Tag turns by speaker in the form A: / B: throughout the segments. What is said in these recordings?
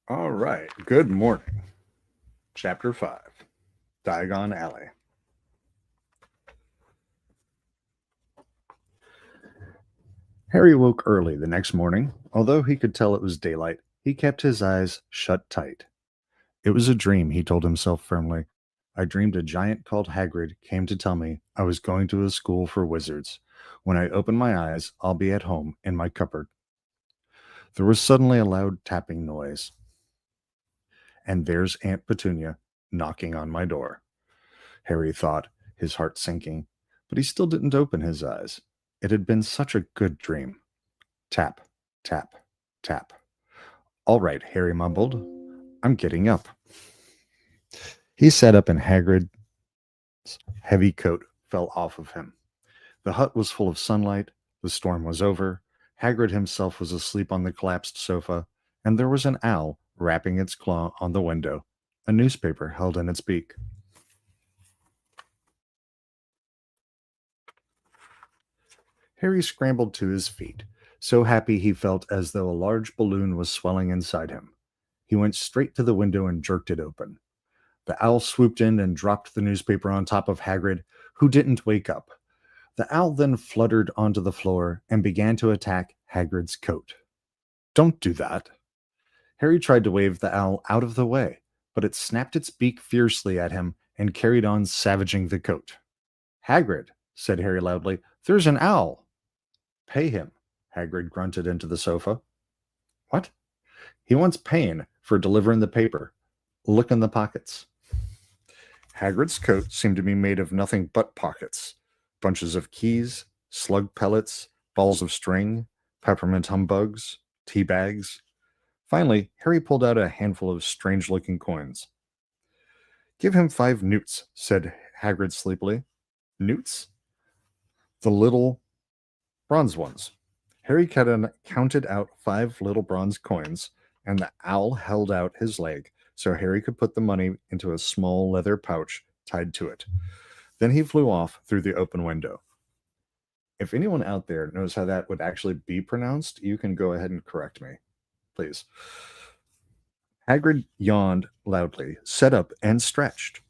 A: All right. Good morning. Chapter 5 Diagon Alley. Harry woke early the next morning. Although he could tell it was daylight, he kept his eyes shut tight. It was a dream, he told himself firmly. I dreamed a giant called Hagrid came to tell me I was going to a school for wizards. When I open my eyes, I'll be at home in my cupboard. There was suddenly a loud tapping noise, and there's Aunt Petunia knocking on my door. Harry thought, his heart sinking, but he still didn't open his eyes. It had been such a good dream. Tap, tap, tap. All right, Harry mumbled. I'm getting up. He sat up and Hagrid's heavy coat fell off of him. The hut was full of sunlight. The storm was over. Hagrid himself was asleep on the collapsed sofa, and there was an owl rapping its claw on the window, a newspaper held in its beak. Harry scrambled to his feet, so happy he felt as though a large balloon was swelling inside him. He went straight to the window and jerked it open. The owl swooped in and dropped the newspaper on top of Hagrid, who didn't wake up. The owl then fluttered onto the floor and began to attack Hagrid's coat. Don't do that. Harry tried to wave the owl out of the way, but it snapped its beak fiercely at him and carried on savaging the coat. Hagrid, said Harry loudly, there's an owl. Pay him, Hagrid grunted into the sofa. What? He wants paying for delivering the paper. Look in the pockets. Hagrid's coat seemed to be made of nothing but pockets. Bunches of keys, slug pellets, balls of string, peppermint humbugs, tea bags. Finally, Harry pulled out a handful of strange-looking coins. Give him 5 newts, said Hagrid sleepily. Newts? The little bronze ones. Harry counted out 5 little bronze coins, and the owl held out his leg so Harry could put the money into a small leather pouch tied to it. Then he flew off through the open window. If anyone out there knows how that would actually be pronounced, you can go ahead and correct me, please. Hagrid yawned loudly, sat up, and stretched.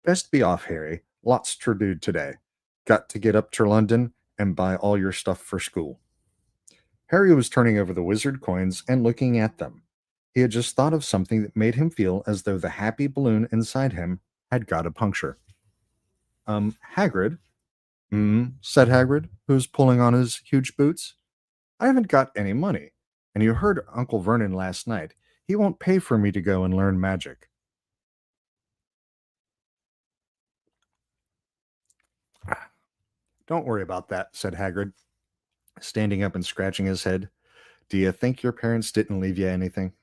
A: Best be off, Harry. Lots to do today. Got to get up to London and buy all your stuff for school. Harry was turning over the wizard coins and looking at them. He had just thought of something that made him feel as though the happy balloon inside him had got a puncture. Hagrid? Said Hagrid, who was pulling on his huge boots. I haven't got any money, and you heard Uncle Vernon last night. He won't pay for me to go and learn magic. Don't worry about that, said Hagrid, standing up and scratching his head. Do you think your parents didn't leave you anything?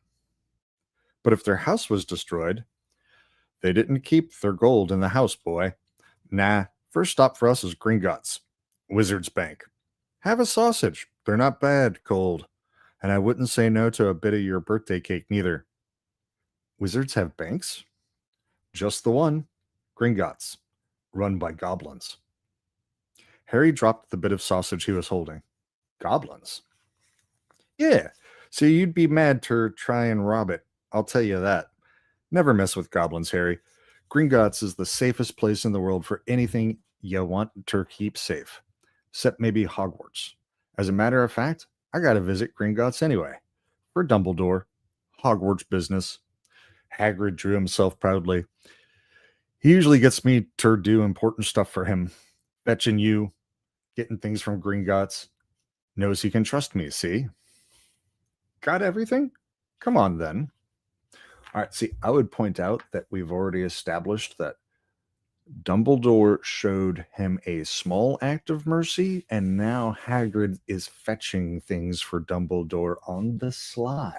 A: But if their house was destroyed, they didn't keep their gold in the house, boy. Nah, first stop for us is Gringotts, Wizard's Bank. Have a sausage. They're not bad, cold. And I wouldn't say no to a bit of your birthday cake, neither. Wizards have banks? Just the one. Gringotts, run by goblins. Harry dropped the bit of sausage he was holding. Goblins? Yeah, so you'd be mad to try and rob it. I'll tell you that. Never mess with goblins, Harry. Gringotts is the safest place in the world for anything you want to keep safe, except maybe Hogwarts. As a matter of fact, I gotta visit Gringotts anyway. For Dumbledore. Hogwarts business. Hagrid drew himself proudly. He usually gets me to do important stuff for him. Fetching you, getting things from Gringotts. Knows he can trust me, see? Got everything? Come on, then. All right, see, I would point out that we've already established that Dumbledore showed him a small act of mercy, and now Hagrid is fetching things for Dumbledore on the sly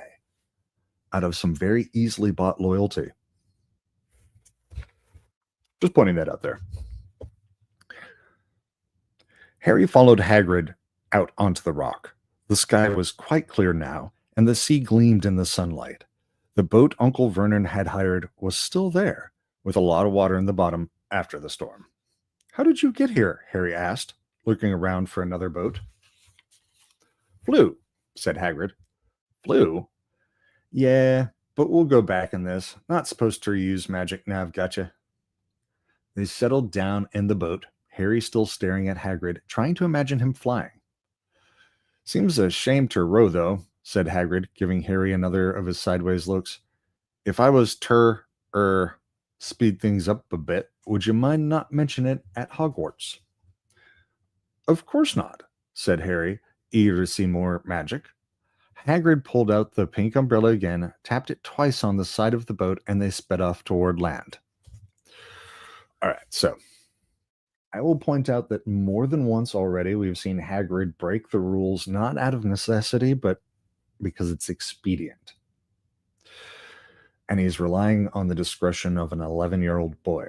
A: out of some very easily bought loyalty. Just pointing that out there. Harry followed Hagrid out onto the rock. The sky was quite clear now, and the sea gleamed in the sunlight. The boat Uncle Vernon had hired was still there, with a lot of water in the bottom after the storm. How did you get here? Harry asked, looking around for another boat. Flew, said Hagrid. Flew? Yeah, But we'll go back in this. Not supposed to use magic nav, gotcha. They settled down in the boat, Harry still staring at Hagrid, trying to imagine him flying. Seems a shame to row, though, said Hagrid, giving Harry another of his sideways looks. If I was speed things up a bit, would you mind not mentioning it at Hogwarts? Of course not, said Harry, eager to see more magic. Hagrid pulled out the pink umbrella again, tapped it twice on the side of the boat, and they sped off toward land. All right, so I will point out that more than once already we've seen Hagrid break the rules not out of necessity, but because it's expedient. And he's relying on the discretion of an 11-year-old boy.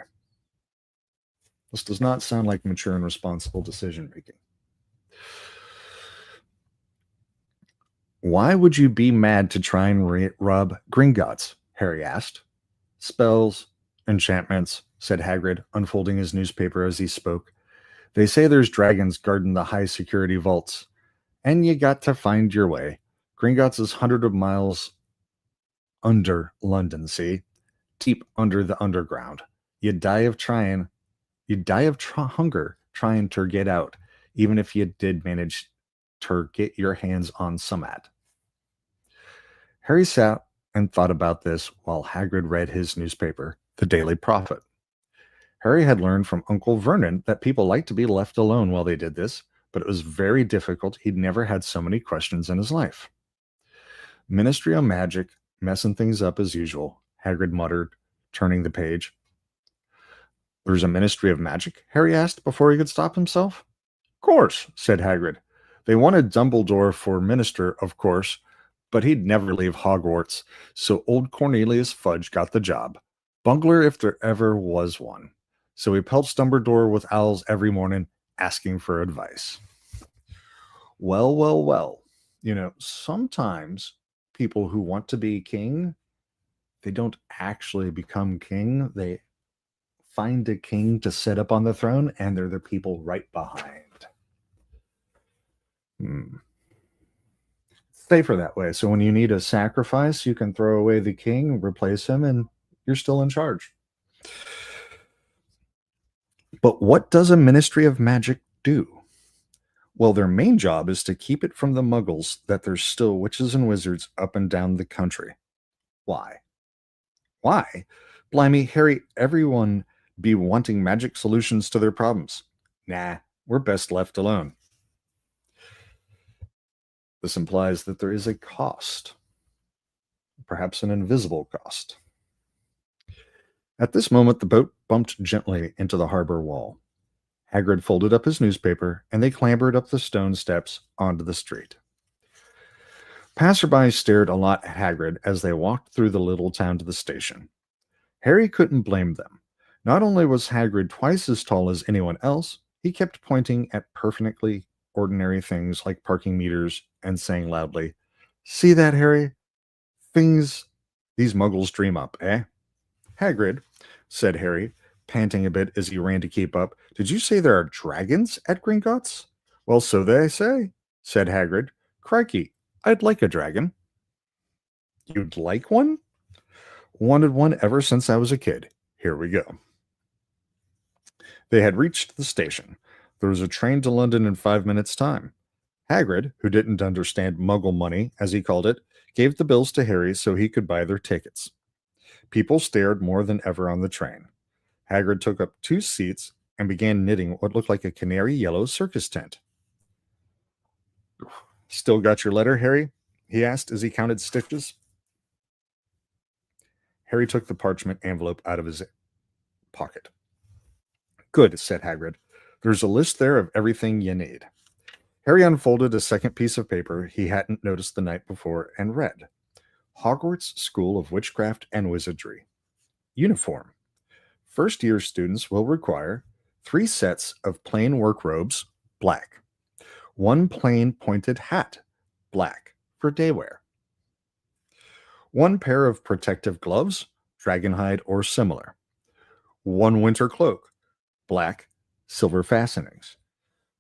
A: This does not sound like mature and responsible decision-making. Why would you be mad to try and rob Gringotts? Harry asked. Spells, enchantments, said Hagrid, unfolding his newspaper as he spoke. They say there's dragons guarding the high-security vaults. And you got to find your way. Gringotts is hundreds of miles under London, see? Deep under the underground. You'd die of hunger trying to get out, even if you did manage to get your hands on somewhat. Harry sat and thought about this while Hagrid read his newspaper, The Daily Prophet. Harry had learned from Uncle Vernon that people liked to be left alone while they did this, but it was very difficult. He'd never had so many questions in his life. Ministry of Magic, messing things up as usual, Hagrid muttered, turning the page. There's a Ministry of Magic? Harry asked before he could stop himself. Of course, said Hagrid. They wanted Dumbledore for minister, of course, but he'd never leave Hogwarts, so old Cornelius Fudge got the job. Bungler if there ever was one. So he pelts Dumbledore with owls every morning, asking for advice. Well. Sometimes people who want to be king, they don't actually become king. They find a king to sit up on the throne, and they're the people right behind. Safer that way. So when you need a sacrifice, you can throw away the king, replace him, and you're still in charge. But what does a Ministry of Magic do? Well, their main job is to keep it from the muggles that there's still witches and wizards up and down the country. Why? Blimey, Harry, everyone be wanting magic solutions to their problems. Nah, we're best left alone. This implies that there is a cost, perhaps an invisible cost. At this moment, the boat bumped gently into the harbor wall. Hagrid folded up his newspaper, and they clambered up the stone steps onto the street. Passersby stared a lot at Hagrid as they walked through the little town to the station. Harry couldn't blame them. Not only was Hagrid twice as tall as anyone else, he kept pointing at perfectly ordinary things like parking meters and saying loudly, "See that, Harry? Things these muggles dream up, eh?" Hagrid, said Harry, panting a bit as he ran to keep up. Did you say there are dragons at Gringotts? Well, so they say, said Hagrid. Crikey, I'd like a dragon. You'd like one? Wanted one ever since I was a kid. Here we go. They had reached the station. There was a train to London in 5 minutes' time. Hagrid, who didn't understand muggle money, as he called it, gave the bills to Harry so he could buy their tickets. People stared more than ever on the train. Hagrid took up 2 seats and began knitting what looked like a canary yellow circus tent. Still got your letter, Harry? He asked as he counted stitches. Harry took the parchment envelope out of his pocket. Good, said Hagrid. There's a list there of everything you need. Harry unfolded a second piece of paper he hadn't noticed the night before and read. Hogwarts School of Witchcraft and Wizardry. Uniform. First-year students will require 3 sets of plain work robes, black. 1 plain pointed hat, black, for day wear. 1 pair of protective gloves, dragonhide or similar. 1 winter cloak, black, silver fastenings.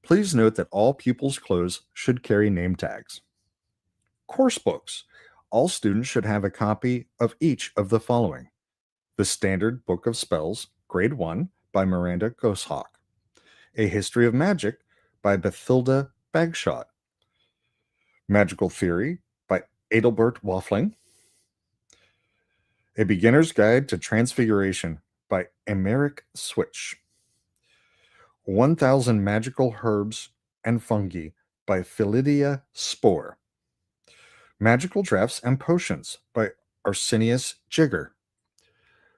A: Please note that all pupils' clothes should carry name tags. Course books, All students should have a copy of each of the following: The Standard Book of Spells, Grade 1 by Miranda Goshawk, A History of Magic by Bathilda Bagshot, Magical Theory by Adelbert Waffling, A Beginner's Guide to Transfiguration by Emeric Switch, 1000 Magical Herbs and Fungi by Philidia Spore, Magical Drafts and Potions by Arsenius Jigger,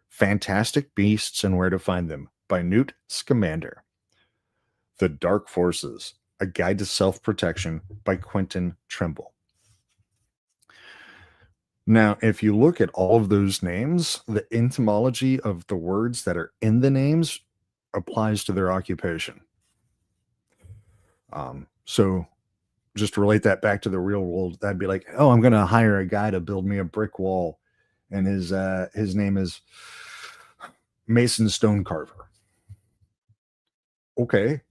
A: Fantastic Beasts and Where to Find Them by Newt Scamander, The Dark Forces, A Guide to Self-Protection by Quentin Trimble. Now, if you look at all of those names, the etymology of the words that are in the names applies to their occupation. So just to relate that back to the real world, that'd be like, oh, I'm going to hire a guy to build me a brick wall, and his name is Mason Stonecarver. Okay.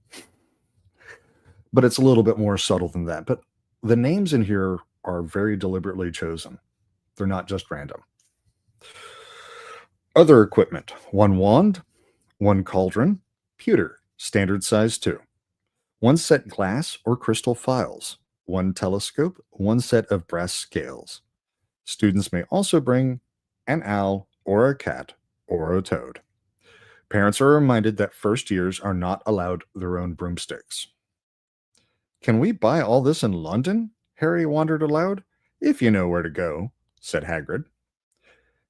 A: But it's a little bit more subtle than that. But the names in here are very deliberately chosen. They're not just random. Other equipment: 1 wand, 1 cauldron, pewter, standard size 2, 1 set glass or crystal phials, 1 telescope, 1 set of brass scales. Students may also bring an owl or a cat or a toad. Parents are reminded that first years are not allowed their own broomsticks. Can we buy all this in London? Harry wondered aloud. If you know where to go, said Hagrid.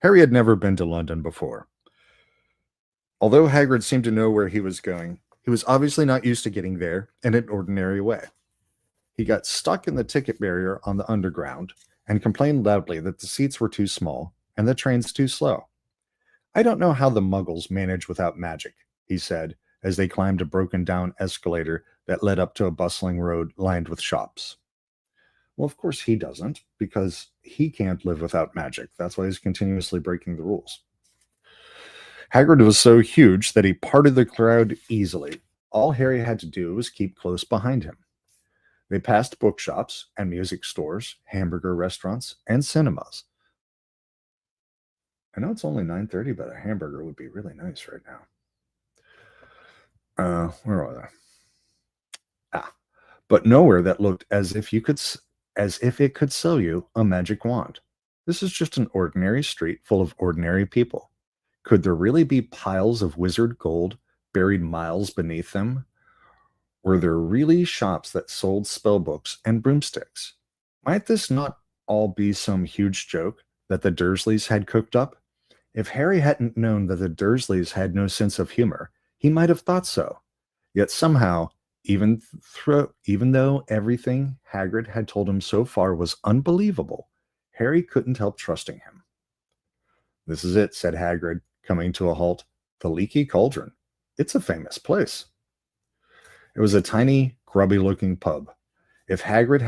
A: Harry had never been to London before. Although Hagrid seemed to know where he was going, he was obviously not used to getting there in an ordinary way. He got stuck in the ticket barrier on the underground and complained loudly that the seats were too small and the trains too slow. I don't know how the Muggles manage without magic, he said, as they climbed a broken-down escalator that led up to a bustling road lined with shops. Well, of course he doesn't, because he can't live without magic. That's why he's continuously breaking the rules. Hagrid was so huge that he parted the crowd easily. All Harry had to do was keep close behind him. They passed bookshops and music stores, hamburger restaurants, and cinemas. I know it's only 9:30, but a hamburger would be really nice right now. Where are they? But nowhere that looked as if it could sell you a magic wand. This is just an ordinary street full of ordinary people. Could there really be piles of wizard gold buried miles beneath them? Were there really shops that sold spell books and broomsticks? Might this not all be some huge joke that the Dursleys had cooked up? If Harry hadn't known that the Dursleys had no sense of humor, he might have thought so. Yet somehow, even though everything Hagrid had told him so far was unbelievable, Harry couldn't help trusting him. This is it, said Hagrid, coming to a halt. The Leaky Cauldron. It's a famous place. It was a tiny, grubby-looking pub. If Hagrid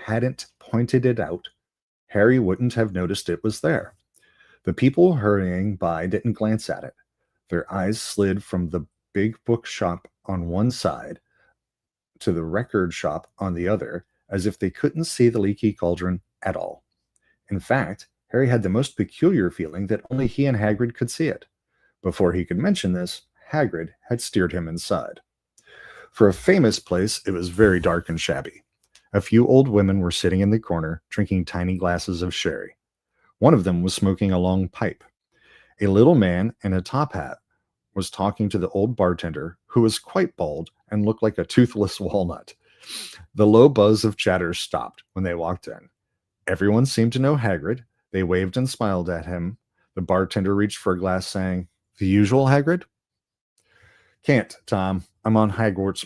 A: hadn't pointed it out, Harry wouldn't have noticed it was there. The people hurrying by didn't glance at it. Their eyes slid from the big bookshop on one side to the record shop on the other, as if they couldn't see the Leaky Cauldron at all. In fact, Harry had the most peculiar feeling that only he and Hagrid could see it. Before he could mention this, Hagrid had steered him inside. For a famous place, it was very dark and shabby. A few old women were sitting in the corner, drinking tiny glasses of sherry. One of them was smoking a long pipe. A little man in a top hat was talking to the old bartender, who was quite bald and looked like a toothless walnut. The low buzz of chatter stopped when they walked in. Everyone seemed to know Hagrid. They waved and smiled at him. The bartender reached for a glass, saying, "The usual, Hagrid?" "Can't, Tom. I'm on Hogwarts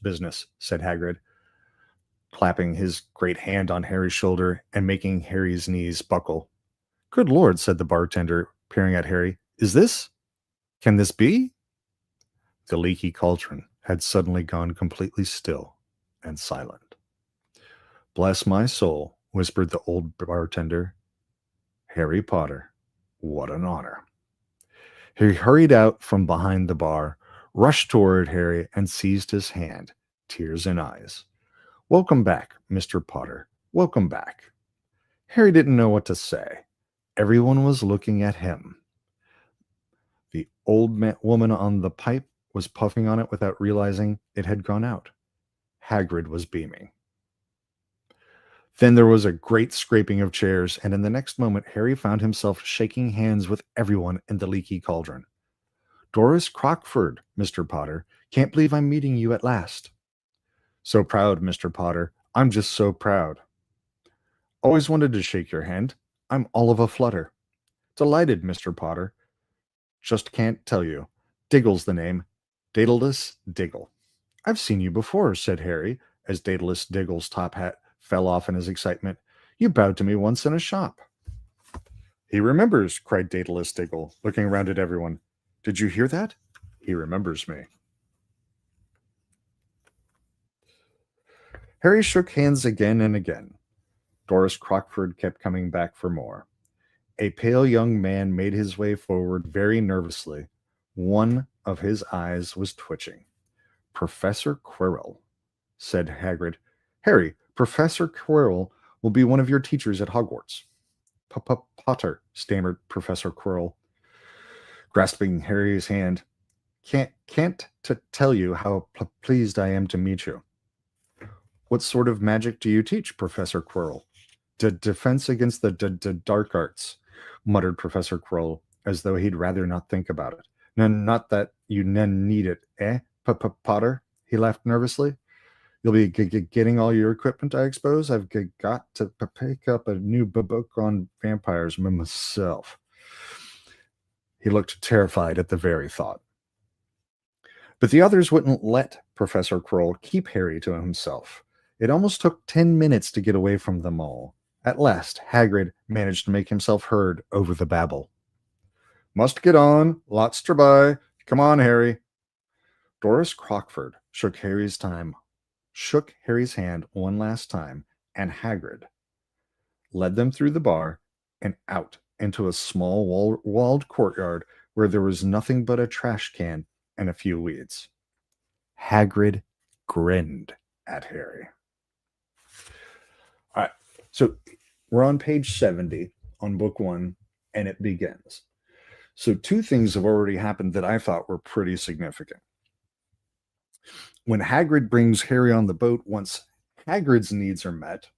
A: business," said Hagrid, clapping his great hand on Harry's shoulder and making Harry's knees buckle. "Good Lord," said the bartender, peering at Harry. Can this be?" The Leaky Cauldron had suddenly gone completely still and silent. "Bless my soul," whispered the old bartender. "Harry Potter, what an honor." He hurried out from behind the bar, rushed toward Harry, and seized his hand, tears in eyes. "Welcome back, Mr. Potter. Welcome back." Harry didn't know what to say. Everyone was looking at him. The woman on the pipe was puffing on it without realizing it had gone out. Hagrid was beaming. Then there was a great scraping of chairs, and in the next moment, Harry found himself shaking hands with everyone in the leaky cauldron. Doris Crockford, Mr. Potter. Can't believe I'm meeting you at last. So proud, Mr. Potter. I'm just so proud. Always wanted to shake your hand. I'm all of a flutter. Delighted, Mr. Potter. Just can't tell you. Diggle's the name. Daedalus Diggle. I've seen you before, said Harry, as Daedalus Diggle's top hat fell off in his excitement. You bowed to me once in a shop. He remembers, cried Daedalus Diggle, looking around at everyone. Did you hear that? He remembers me. Harry shook hands again and again. Doris Crockford kept coming back for more. A pale young man made his way forward very nervously. One of his eyes was twitching. Professor Quirrell, said Hagrid. Harry, Professor Quirrell will be one of your teachers at Hogwarts. Potter, stammered Professor Quirrell, grasping Harry's hand. Can't to tell you how pleased I am to meet you. What sort of magic do you teach, Professor Quirrell? Defense against the dark arts, muttered Professor Quirrell, as though he'd rather not think about it. No, not that you need it, eh, Potter? He laughed nervously. You'll be getting all your equipment, I suppose? I've got to pick up a new book on vampires myself. He looked terrified at the very thought. But the others wouldn't let Professor Quirrell keep Harry to himself. It almost took 10 minutes to get away from them all. At last, Hagrid managed to make himself heard over the babble. Must get on. Lots to buy. Come on, Harry. Doris Crockford shook Harry's hand one last time, and Hagrid led them through the bar and out into a small walled courtyard where there was nothing but a trash can and a few weeds. Hagrid grinned at Harry. All right, so we're on page 70 on book 1, and it begins. So 2 things have already happened that I thought were pretty significant. When Hagrid brings Harry on the boat, once Hagrid's needs are met,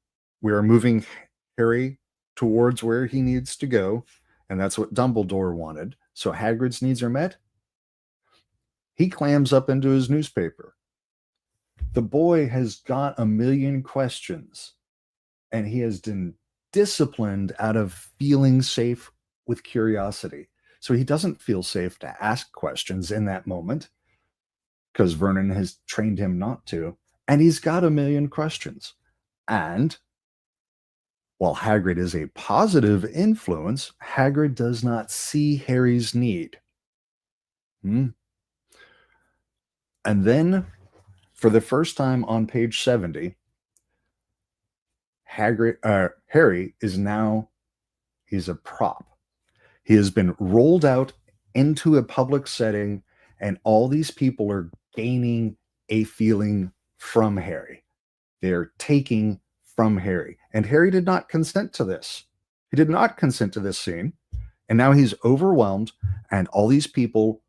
A: we are moving Harry towards where he needs to go, and that's what Dumbledore wanted. So Hagrid's needs are met. He clams up into his newspaper. The boy has got a million questions, and he has been disciplined out of feeling safe with curiosity. So he doesn't feel safe to ask questions in that moment because Vernon has trained him not to. And he's got a million questions. And while Hagrid is a positive influence, Hagrid does not see Harry's need. And then, for the first time on page 70, Harry is now, he's a prop. He has been rolled out into a public setting, and all these people are gaining a feeling from Harry. They're taking from Harry. And Harry did not consent to this. He did not consent to this scene. And now he's overwhelmed, and all these people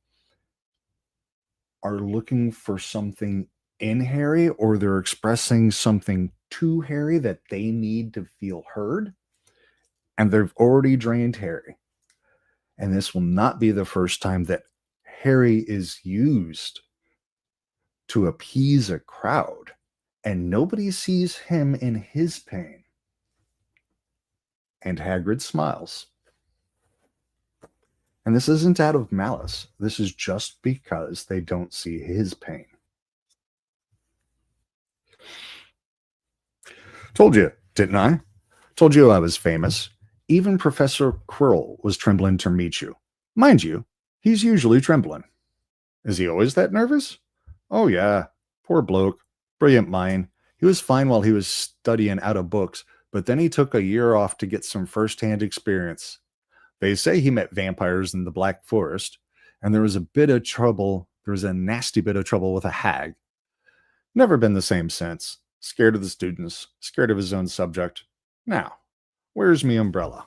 A: are looking for something in Harry, or they're expressing something to Harry that they need to feel heard. And they've already drained Harry. And this will not be the first time that Harry is used to appease a crowd, and nobody sees him in his pain. And Hagrid smiles. And this isn't out of malice. This is just because they don't see his pain. Told you, didn't I? Told you I was famous. Even Professor Quirrell was trembling to meet you. Mind you, he's usually trembling. Is he always that nervous? Oh, yeah. Poor bloke. Brilliant mind. He was fine while he was studying out of books, but then he took a year off to get some first-hand experience. They say he met vampires in the Black Forest, and there was a nasty bit of trouble with a hag. Never been the same since. Scared of the students, scared of his own subject. Now, Where's me umbrella?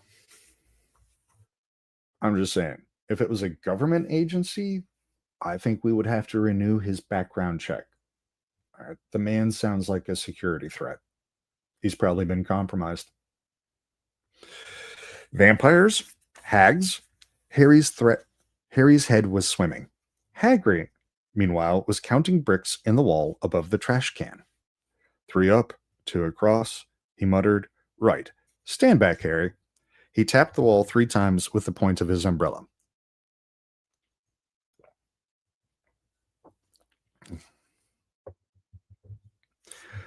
A: I'm just saying, if it was a government agency, I think we would have to renew his background check. The man sounds like a security threat. He's probably been compromised. Vampires, hags. Harry's head was swimming. Hagrid, meanwhile, was counting bricks in the wall above the trash can. 3 up, 2 across, he muttered. Right. Stand back, Harry. He tapped the wall 3 times with the point of his umbrella.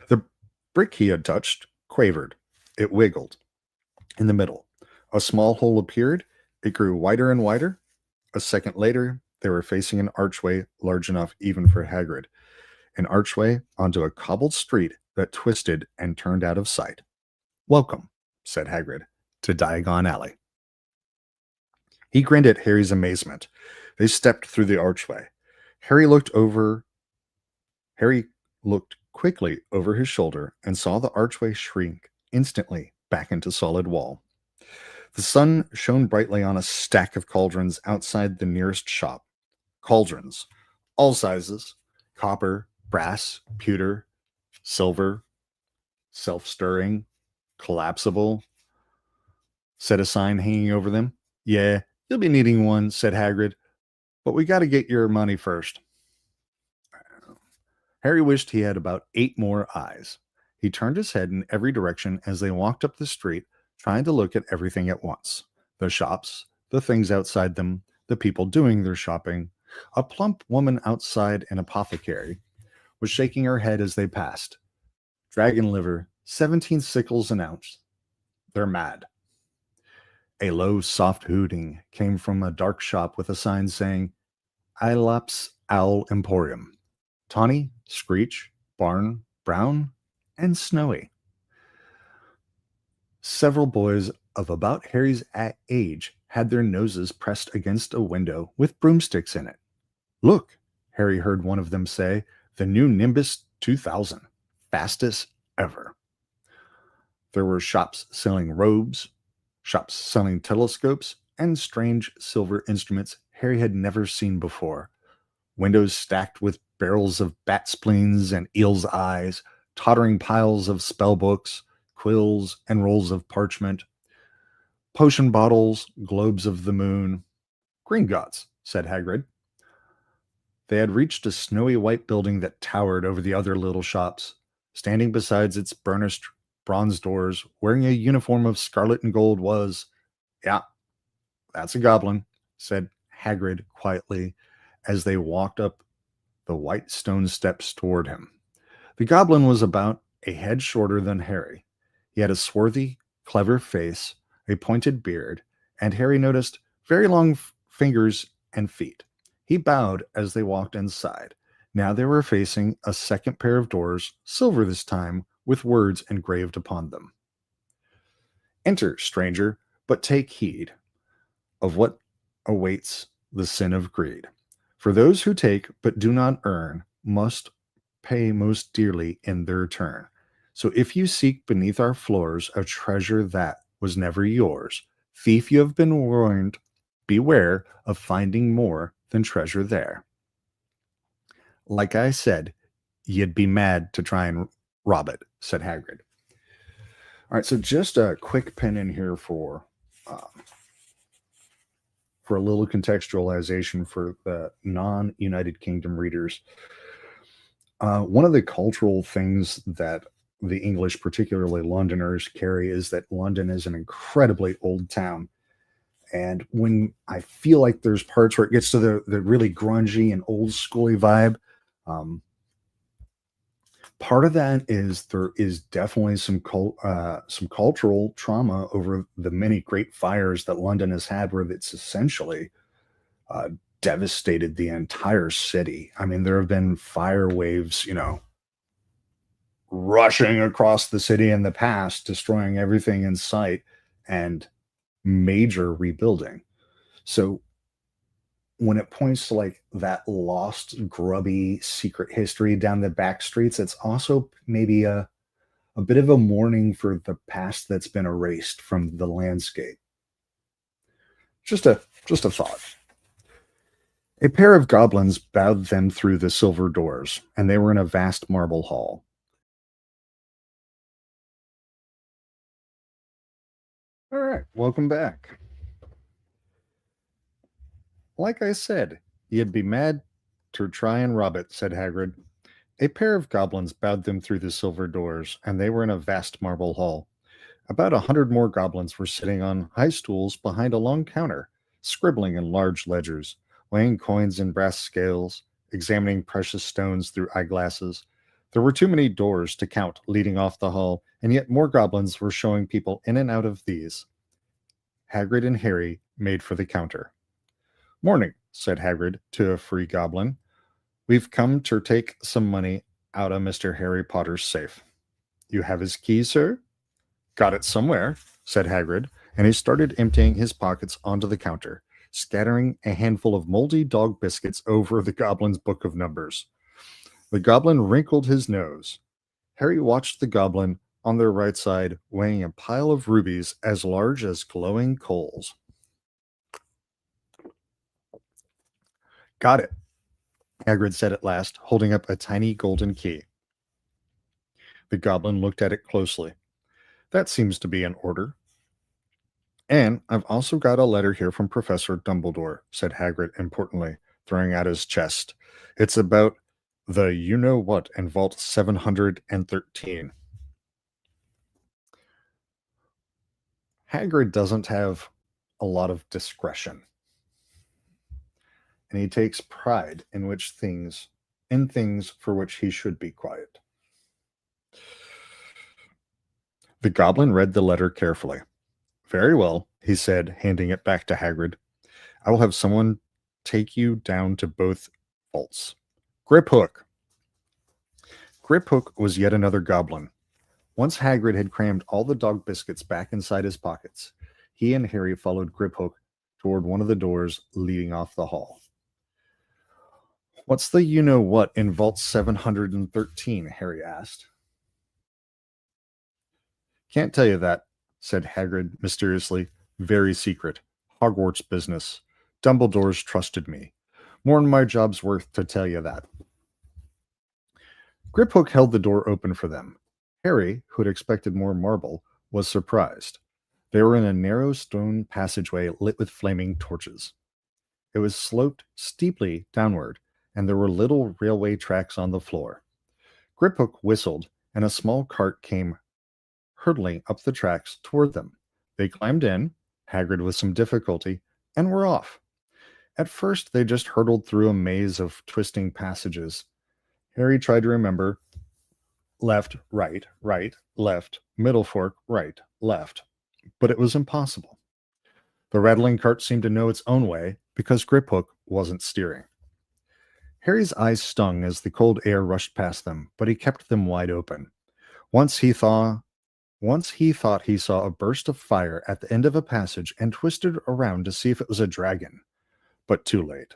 A: The brick he had touched quavered. It wiggled. In the middle, a small hole appeared. It grew wider and wider. A second later, they were facing an archway large enough even for Hagrid. An archway onto a cobbled street that twisted and turned out of sight. Welcome, said Hagrid, to Diagon Alley. He grinned at Harry's amazement. They stepped through the archway. Harry looked quickly over his shoulder and saw the archway shrink instantly back into solid wall. The sun shone brightly on a stack of cauldrons outside the nearest shop. Cauldrons, all sizes, copper, brass, pewter, silver, self-stirring, collapsible, said a sign hanging over them. Yeah, you'll be needing one, said Hagrid, but we got to get your money first. Harry wished he had about 8 more eyes. He turned his head in every direction as they walked up the street, trying to look at everything at once. The shops, the things outside them, the people doing their shopping. A plump woman outside an apothecary was shaking her head as they passed. Dragon liver, 17 sickles an ounce. They're mad. A low, soft hooting came from a dark shop with a sign saying, Ilops Owl Emporium. Tawny, Screech, Barn, Brown, and Snowy. Several boys of about Harry's age had their noses pressed against a window with broomsticks in it. Look, Harry heard one of them say, the new Nimbus 2000, fastest ever. There were shops selling robes, shops selling telescopes, and strange silver instruments Harry had never seen before. Windows stacked with barrels of bat spleens and eel's eyes, tottering piles of spell books, quills, and rolls of parchment, potion bottles, globes of the moon. Gringotts, said Hagrid. They had reached a snowy white building that towered over the other little shops. Standing beside its burnished bronze doors, wearing a uniform of scarlet and gold was, yeah, that's a goblin, said Hagrid quietly as they walked up the white stone steps toward him. The goblin was about a head shorter than Harry. He had a swarthy, clever face, a pointed beard, and Harry noticed very long fingers and feet. He bowed as they walked inside. Now they were facing a second pair of doors, silver this time, with words engraved upon them. Enter, stranger, but take heed of what awaits the sin of greed. For those who take but do not earn must pay most dearly in their turn. So if you seek beneath our floors a treasure that was never yours, thief, you have been warned, beware of finding more than treasure there. Like I said, you'd be mad to try and rob it, said Hagrid. All right, so just a quick pin in here for a little contextualization for the non-United Kingdom readers. One of the cultural things that the English, particularly Londoners, carry is that London is an incredibly old town. And when I feel like there's parts where it gets to the really grungy and old schooly vibe, part of that is there is definitely some cultural trauma over the many great fires that London has had, where it's essentially devastated the entire city. I mean, there have been fire waves, rushing across the city in the past, destroying everything in sight, and major rebuilding. So when it points to like that lost, grubby secret history down the back streets, it's also maybe a a bit of a mourning for the past that's been erased from the landscape. Just a thought. A pair of goblins bowed them through the silver doors, and they were in a vast marble hall. All right, welcome back. Like I said, you'd be mad to try and rob it, said Hagrid. A pair of goblins bowed them through the silver doors, and they were in a vast marble hall. About 100 more goblins were sitting on high stools behind a long counter, scribbling in large ledgers, weighing coins in brass scales, examining precious stones through eyeglasses. There were too many doors to count leading off the hall, and yet more goblins were showing people in and out of these. Hagrid and Harry made for the counter. Morning, said Hagrid to a free goblin. We've come to take some money out of Mr. Harry Potter's safe. You have his key, sir? Got it somewhere, said Hagrid, and he started emptying his pockets onto the counter, scattering a handful of moldy dog biscuits over the goblin's book of numbers. The goblin wrinkled his nose. Harry watched the goblin on their right side, weighing a pile of rubies as large as glowing coals. Got it, Hagrid said at last, holding up a tiny golden key. The goblin looked at it closely. That seems to be in order. And I've also got a letter here from Professor Dumbledore, said Hagrid importantly, throwing out his chest. It's about the you-know-what in Vault 713. Hagrid doesn't have a lot of discretion, and he takes pride in things for which he should be quiet. The goblin read the letter carefully. Very well, he said, handing it back to Hagrid. I will have someone take you down to both vaults. Griphook. Griphook was yet another goblin. Once Hagrid had crammed all the dog biscuits back inside his pockets, he and Harry followed Griphook toward one of the doors leading off the hall. What's the you-know-what in Vault 713? Harry asked. Can't tell you that, said Hagrid mysteriously. Very secret. Hogwarts business. Dumbledore's trusted me. More'n my job's worth to tell you that. Griphook held the door open for them. Harry, who had expected more marble, was surprised. They were in a narrow stone passageway lit with flaming torches. It was sloped steeply downward, and there were little railway tracks on the floor. Griphook whistled, and a small cart came hurtling up the tracks toward them. They climbed in, Hagrid with some difficulty, and were off. At first, they just hurtled through a maze of twisting passages. Harry tried to remember left, right, left, middle fork, right, left. But it was impossible. The rattling cart seemed to know its own way because Griphook wasn't steering. Harry's eyes stung as the cold air rushed past them, but he kept them wide open. Once he thought he saw a burst of fire at the end of a passage and twisted around to see if it was a dragon. But too late.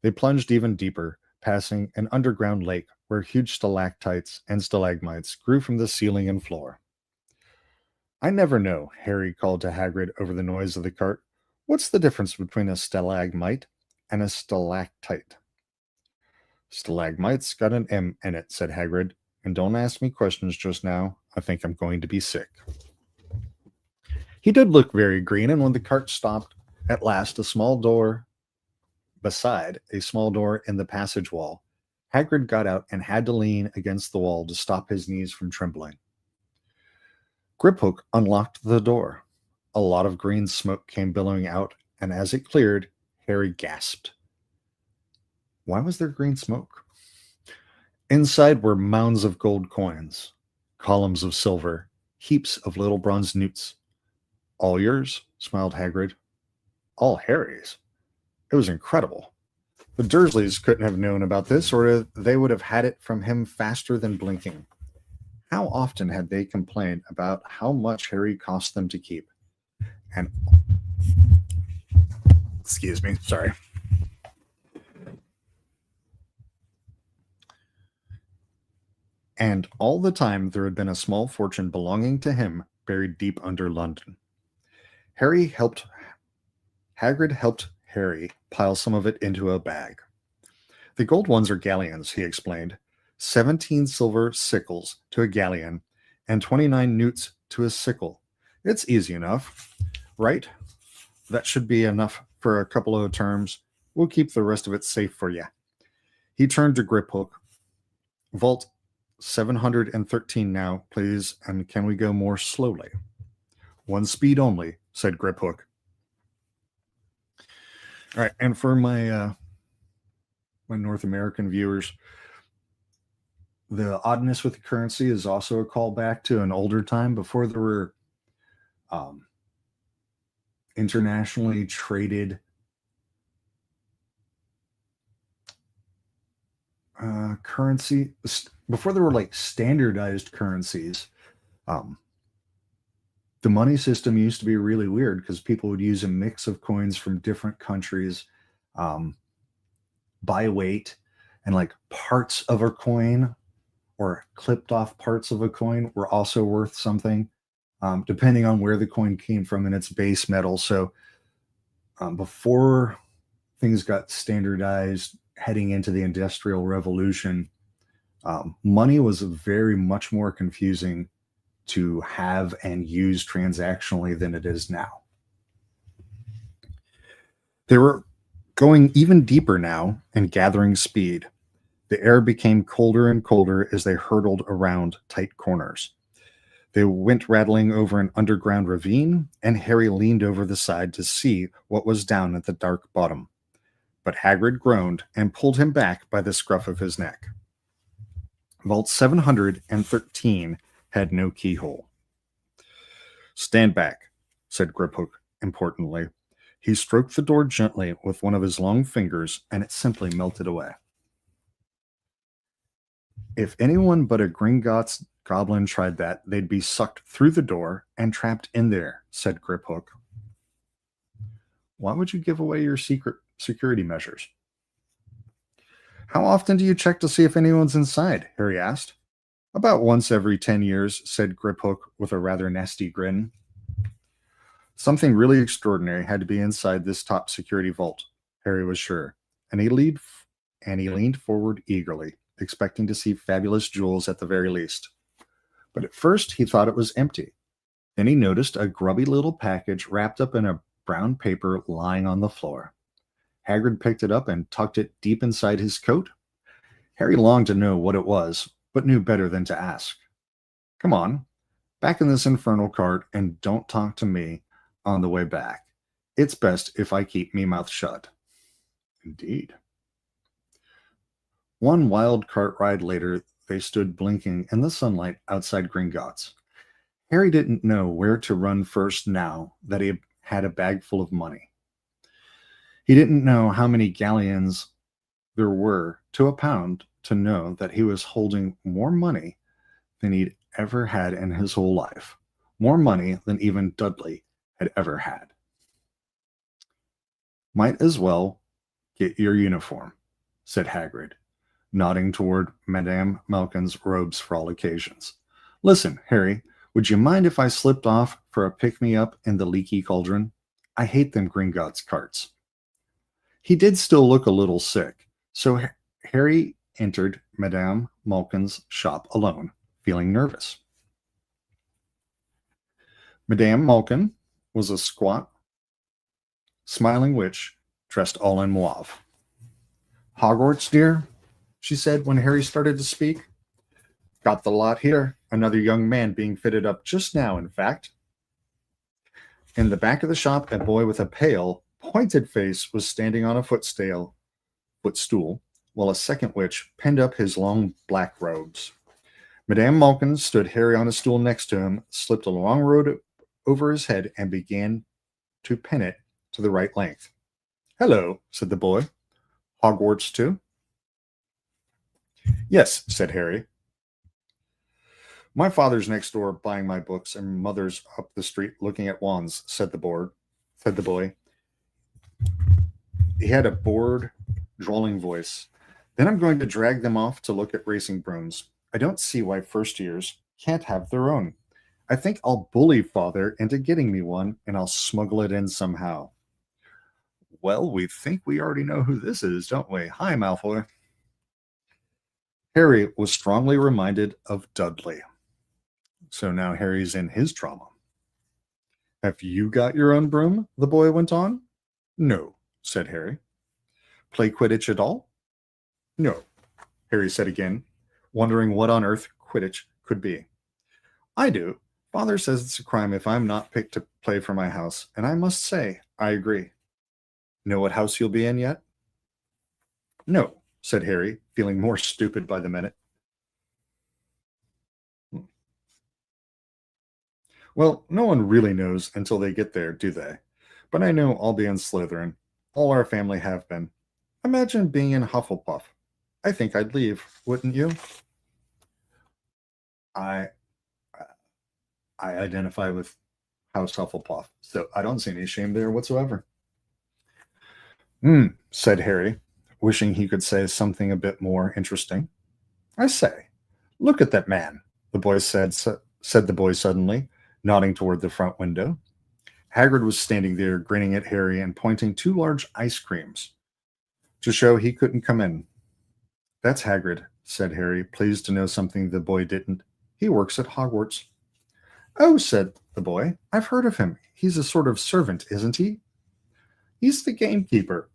A: They plunged even deeper, passing an underground lake where huge stalactites and stalagmites grew from the ceiling and floor. I never know, Harry called to Hagrid over the noise of the cart. What's the difference between a stalagmite and a stalactite? Stalagmite's got an M in it, said Hagrid, and don't ask me questions just now. I think I'm going to be sick. He did look very green, and when the cart stopped at last, beside a small door in the passage wall, Hagrid got out and had to lean against the wall to stop his knees from trembling. Griphook unlocked the door. A lot of green smoke came billowing out, and as it cleared, Harry gasped. Why was there green smoke? Inside were mounds of gold coins, columns of silver, heaps of little bronze newts. All yours? Smiled Hagrid. All Harry's. It was incredible. The Dursleys couldn't have known about this, or they would have had it from him faster than blinking. How often had they complained about how much Harry cost them to keep? And excuse me, sorry. And all the time there had been a small fortune belonging to him buried deep under London. Hagrid helped Harry pile some of it into a bag. The gold ones are galleons, he explained. 17 silver sickles to a galleon and 29 newts to a sickle. It's easy enough, right? That should be enough for a couple of terms. We'll keep the rest of it safe for you. He turned to Griphook. Vault 713 now, please, and can we go more slowly? One speed only, said Griphook. All right, and for my North American viewers, the oddness with the currency is also a callback to an older time before there were internationally traded currency, before there were like standardized currencies. The money system used to be really weird because people would use a mix of coins from different countries by weight, and like parts of a coin or clipped off parts of a coin were also worth something, depending on where the coin came from and its base metal. So before things got standardized heading into the Industrial Revolution, money was very much more confusing to have and use transactionally than it is now. They were going even deeper now and gathering speed. The air became colder and colder as they hurtled around tight corners. They went rattling over an underground ravine, and Harry leaned over the side to see what was down at the dark bottom. But Hagrid groaned and pulled him back by the scruff of his neck. Vault 713 had no keyhole. Stand back, said Griphook importantly. He stroked the door gently with one of his long fingers, and it simply melted away. If anyone but a Gringotts goblin tried that, they'd be sucked through the door and trapped in there, said Griphook. Why would you give away your secret security measures? How often do you check to see if anyone's inside? Harry asked. About once every 10 years, said Griphook with a rather nasty grin. Something really extraordinary had to be inside this top security vault, Harry was sure, and he leaned forward eagerly, expecting to see fabulous jewels at the very least. But at first he thought it was empty. Then he noticed a grubby little package wrapped up in a brown paper lying on the floor. Hagrid picked it up and tucked it deep inside his coat. Harry longed to know what it was, but knew better than to ask. Come on, back in this infernal cart, and don't talk to me on the way back. It's best if I keep me mouth shut. Indeed. One wild cart ride later, they stood blinking in the sunlight outside Gringotts. Harry didn't know where to run first now that he had a bag full of money. He didn't know how many galleons there were to a pound to know that he was holding more money than he'd ever had in his whole life. More money than even Dudley had ever had. Might as well get your uniform, said Hagrid, nodding toward Madame Malkin's robes for all occasions. Listen, Harry, would you mind if I slipped off for a pick-me-up in the leaky cauldron? I hate them Gringotts carts. He did still look a little sick, so Harry entered Madame Malkin's shop alone, feeling nervous. Madame Malkin was a squat, smiling witch dressed all in mauve. Hogwarts, dear, she said when Harry started to speak. Got the lot here. Another young man being fitted up just now, in fact. In the back of the shop, a boy with a pale, pointed face was standing on a footstool, while a second witch pinned up his long black robes. Madame Malkin stood Harry on a stool next to him, slipped a long robe over his head, and began to pin it to the right length. Hello, said the boy. Hogwarts too? Yes, said Harry. My father's next door buying my books, and mother's up the street looking at wands, said the boy. He had a bored, drawling voice. Then I'm going to drag them off to look at racing brooms. I don't see why first years can't have their own. I think I'll bully father into getting me one, and I'll smuggle it in somehow. Well, we think we already know who this is, don't we? Hi, Malfoy. Harry was strongly reminded of Dudley. So now Harry's in his trauma. Have you got your own broom? The boy went on. No, said Harry. Play Quidditch at all? No, Harry said again, wondering what on earth Quidditch could be. I do. Father says it's a crime if I'm not picked to play for my house, and I must say, I agree. Know what house you'll be in yet? No, said Harry, feeling more stupid by the minute. Well, no one really knows until they get there, do they? But I know I'll be in Slytherin. All our family have been. Imagine being in Hufflepuff. I think I'd leave, wouldn't you? I I identify with House Hufflepuff, so I don't see any shame there whatsoever. Said Harry, wishing he could say something a bit more interesting. I say, look at that man, the boy said the boy suddenly, nodding toward the front window. Hagrid was standing there, grinning at Harry and pointing two large ice creams to show he couldn't come in. That's Hagrid, said Harry, pleased to know something the boy didn't. He works at Hogwarts. Oh, said the boy, I've heard of him. He's a sort of servant, isn't he? He's the gamekeeper,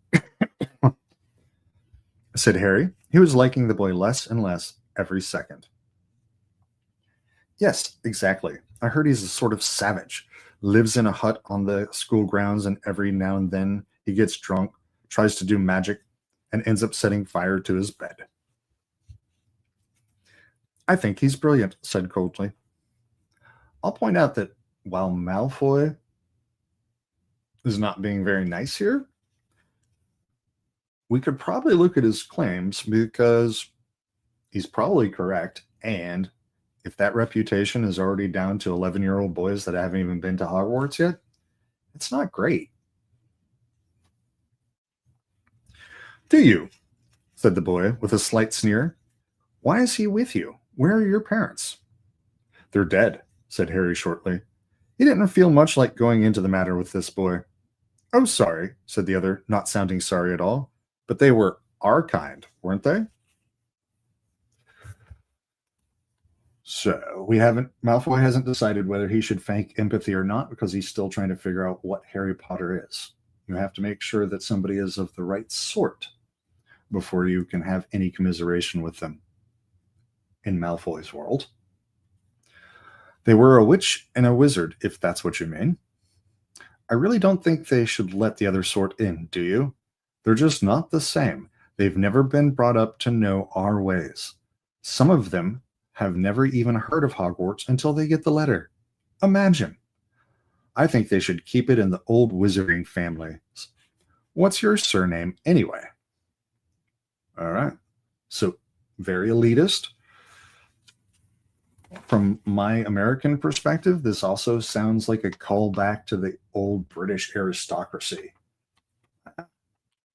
A: said Harry. He was liking the boy less and less every second. Yes, exactly. I heard he's a sort of savage. Lives in a hut on the school grounds, and every now and then he gets drunk, tries to do magic, and ends up setting fire to his bed. I think he's brilliant, said coldly. I'll point out that while Malfoy is not being very nice here, we could probably look at his claims because he's probably correct. And if that reputation is already down to 11-year-old boys that haven't even been to Hogwarts yet, it's not great. Do you? Said the boy with a slight sneer. Why is he with you? Where are your parents? They're dead, said Harry shortly. He didn't feel much like going into the matter with this boy. Oh, sorry, said the other, not sounding sorry at all. But they were our kind, weren't they? So Malfoy hasn't decided whether he should fake empathy or not because he's still trying to figure out what Harry Potter is. You have to make sure that somebody is of the right sort before you can have any commiseration with them in Malfoy's world. They were a witch and a wizard, if that's what you mean. I really don't think they should let the other sort in, do you? They're just not the same. They've never been brought up to know our ways. Some of them have never even heard of Hogwarts until they get the letter. Imagine. I think they should keep it in the old wizarding families. What's your surname anyway? All right. So very elitist. From my American perspective, this also sounds like a callback to the old British aristocracy. If